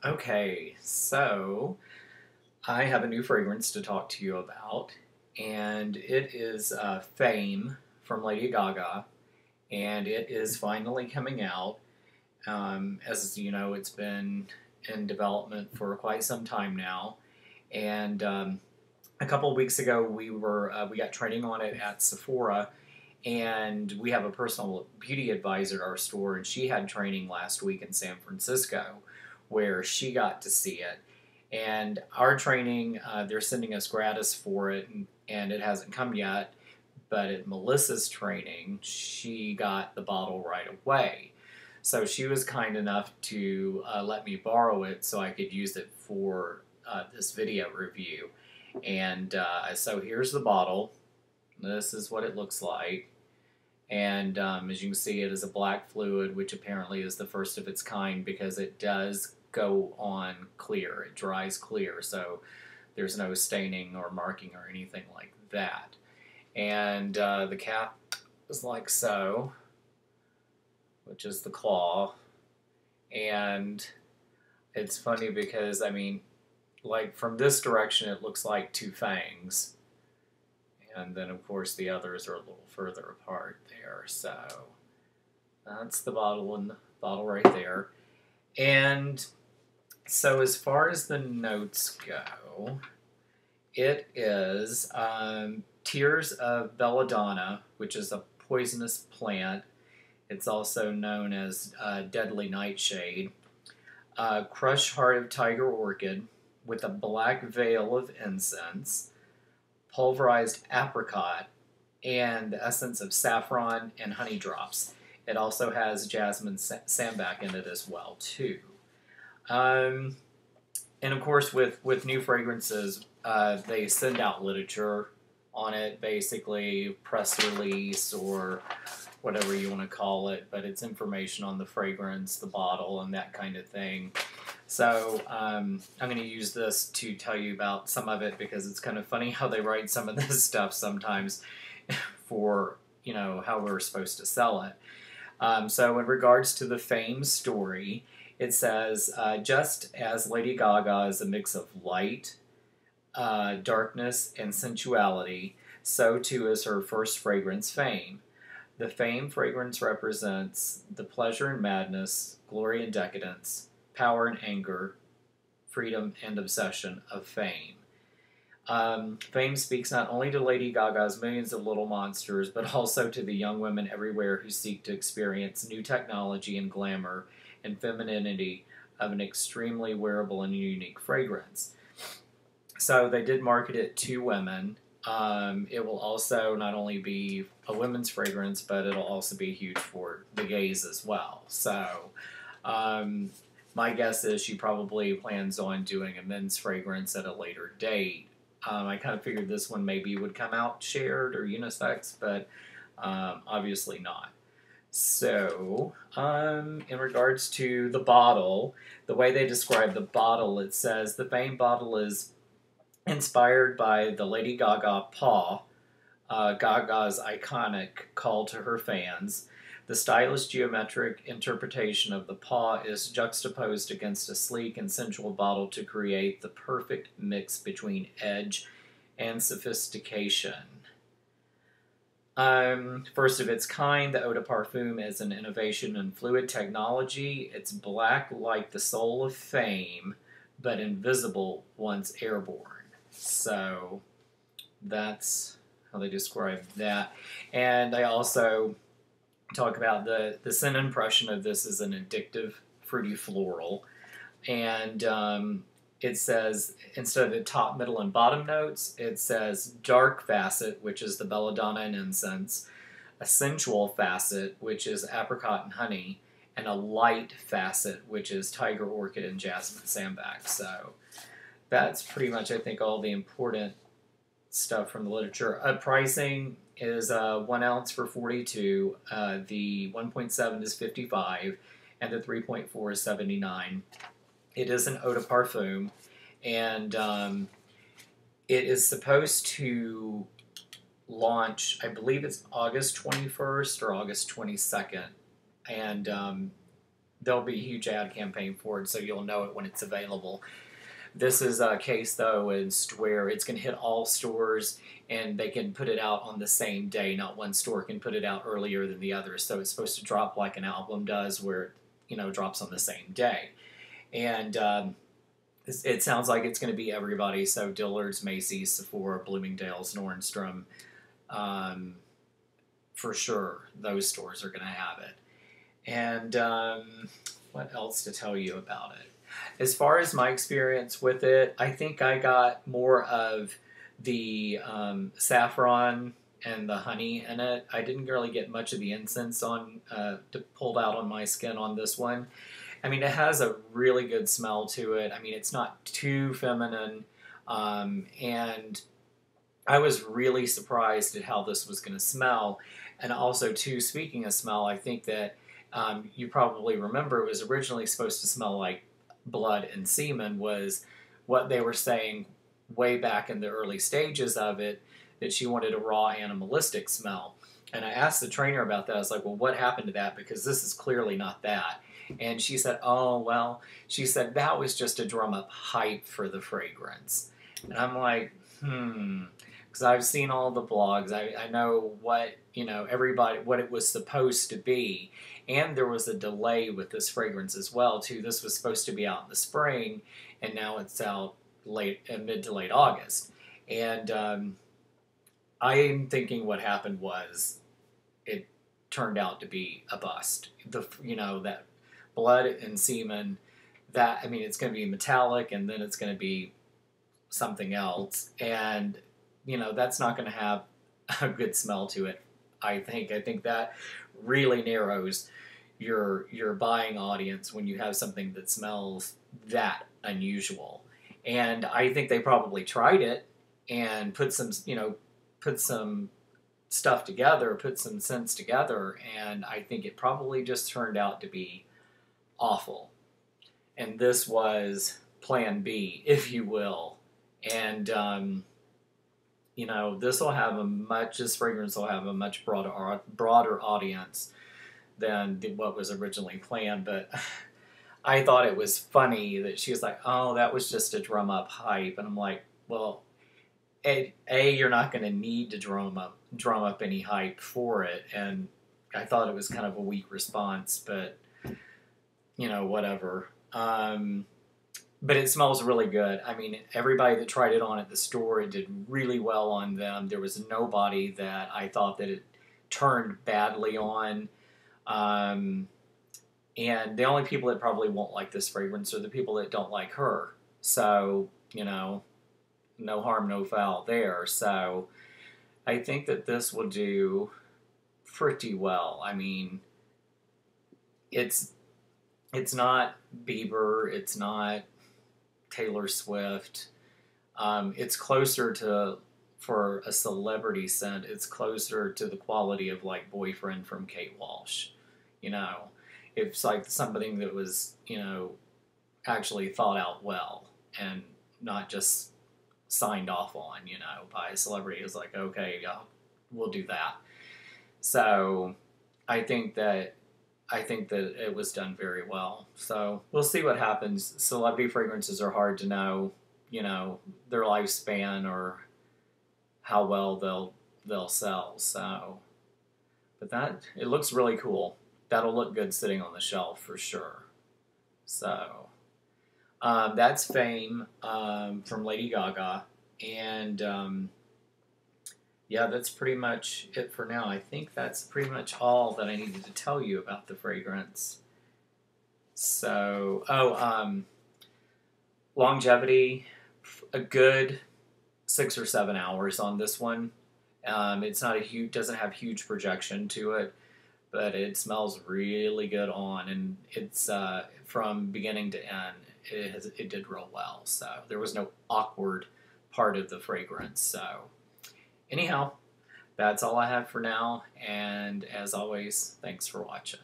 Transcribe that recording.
Okay, so I have a new fragrance to talk to you about, and it is Fame from Lady Gaga, and it is finally coming out. As you know, it's been in development for quite some time now, and a couple of weeks ago we got training on it at Sephora, and we have a personal beauty advisor at our store, and she had training last week in San Francisco where she got to see it. And our training, they're sending us gratis for it, and it hasn't come yet. But at Melissa's training, she got the bottle right away. So she was kind enough to let me borrow it so I could use it for this video review. And so here's the bottle. This is what it looks like. And as you can see, it is a black fluid, which apparently is the first of its kind because it does go on clear. It dries clear, so there's no staining or marking or anything like that. And the cap is like so, which is the claw. And it's funny because, I mean, like from this direction, it looks like two fangs. And then, of course, the others are a little further apart there. So that's the bottle and the bottle right there. And so as far as the notes go, it is Tears of Belladonna, which is a poisonous plant. It's also known as Deadly Nightshade. Crushed Heart of Tiger Orchid with a black veil of incense. Pulverized apricot, and the essence of saffron and honey drops. It also has jasmine sambac in it as well, too. And of course, with new fragrances, they send out literature on it, basically press release or whatever you want to call it, but it's information on the fragrance, the bottle, and that kind of thing. So I'm going to use this to tell you about some of it because it's kind of funny how they write some of this stuff sometimes for, you know, how we're supposed to sell it. So in regards to the Fame story, it says, just as Lady Gaga is a mix of light, darkness, and sensuality, so too is her first fragrance, Fame. The Fame fragrance represents the pleasure and madness, glory and decadence, power and anger, freedom and obsession of Fame. Fame speaks not only to Lady Gaga's millions of little monsters, but also to the young women everywhere who seek to experience new technology and glamour and femininity of an extremely wearable and unique fragrance. So they did market it to women. It will also not only be a women's fragrance, but it'll also be huge for the gays as well. So my guess is she probably plans on doing a men's fragrance at a later date. I kind of figured this one maybe would come out shared or unisex, but obviously not. So, in regards to the bottle, the way they describe the bottle, it says the Fame bottle is inspired by the Lady Gaga paw, Gaga's iconic call to her fans. The stylish geometric interpretation of the paw is juxtaposed against a sleek and sensual bottle to create the perfect mix between edge and sophistication. First of its kind, the eau de parfum is an innovation in fluid technology. It's black like the soul of Fame, but invisible once airborne. So that's how they describe that. And they also talk about the scent impression of this is an addictive, fruity floral. And it says, instead of the top, middle, and bottom notes, it says dark facet, which is the belladonna and incense, a sensual facet, which is apricot and honey, and a light facet, which is tiger orchid and jasmine sambac. So that's pretty much, I think, all the important stuff from the literature. Pricing is 1 ounce for $42, the 1.7 is $55, and the 3.4 is $79. It is an eau de parfum, and it is supposed to launch, I believe it's August 21st or August 22nd, and there'll be a huge ad campaign for it, so you'll know it when it's available. This is a case, though, is where it's going to hit all stores, and they can put it out on the same day. Not one store can put it out earlier than the other. So it's supposed to drop like an album does, where it drops on the same day. And it sounds like it's going to be everybody. So Dillard's, Macy's, Sephora, Bloomingdale's, Nordstrom, for sure, those stores are going to have it. And what else to tell you about it? As far as my experience with it, I think I got more of the saffron and the honey in it. I didn't really get much of the incense pulled out on my skin on this one. I mean, it has a really good smell to it. I mean, it's not too feminine, and I was really surprised at how this was going to smell. And also, too, speaking of smell, I think that you probably remember it was originally supposed to smell like blood and semen, was what they were saying way back in the early stages of it, that she wanted a raw animalistic smell. And I asked the trainer about that. I was like, well, what happened to that? Because this is clearly not that. And she said, oh, well, she said that was just to drum up hype for the fragrance. And I'm like, because I've seen all the blogs. I know what, everybody, what it was supposed to be. And there was a delay with this fragrance as well, too. This was supposed to be out in the spring, and now it's out mid to late August. And I'm thinking what happened was it turned out to be a bust. That blood and semen, it's going to be metallic, and then it's going to be something else. And, that's not going to have a good smell to it, I think. I think that really narrows your buying audience when you have something that smells that unusual. And I think they probably tried it and put some stuff together, put some scents together, and I think it probably just turned out to be awful. And this was plan B, if you will. And this fragrance will have a much broader audience than what was originally planned. But I thought it was funny that she was like, oh, that was just to drum up hype. And I'm like, well, you're not going to need to drum up any hype for it. And I thought it was kind of a weak response, but whatever. But it smells really good. I mean, everybody that tried it on at the store, it did really well on them. There was nobody that I thought that it turned badly on. And the only people that probably won't like this fragrance are the people that don't like her. So, no harm, no foul there. So I think that this will do pretty well. I mean, it's not Bieber. It's not Taylor Swift. It's closer to, for a celebrity scent, it's closer to the quality of like Boyfriend from Kate Walsh. It's like something that was, actually thought out well and not just signed off on, by a celebrity. It's like, okay, yeah, we'll do that. So I think that it was done very well. So we'll see what happens. Celebrity fragrances are hard to know, their lifespan or how well they'll sell. So, but it looks really cool. That'll look good sitting on the shelf for sure. So that's Fame from Lady Gaga. And yeah, that's pretty much it for now. I think that's pretty much all that I needed to tell you about the fragrance. So, longevity, a good 6 or 7 hours on this one. It's not doesn't have huge projection to it, but it smells really good on, and it's from beginning to end. It did real well. So there was no awkward part of the fragrance. So anyhow, that's all I have for now, and as always, thanks for watching.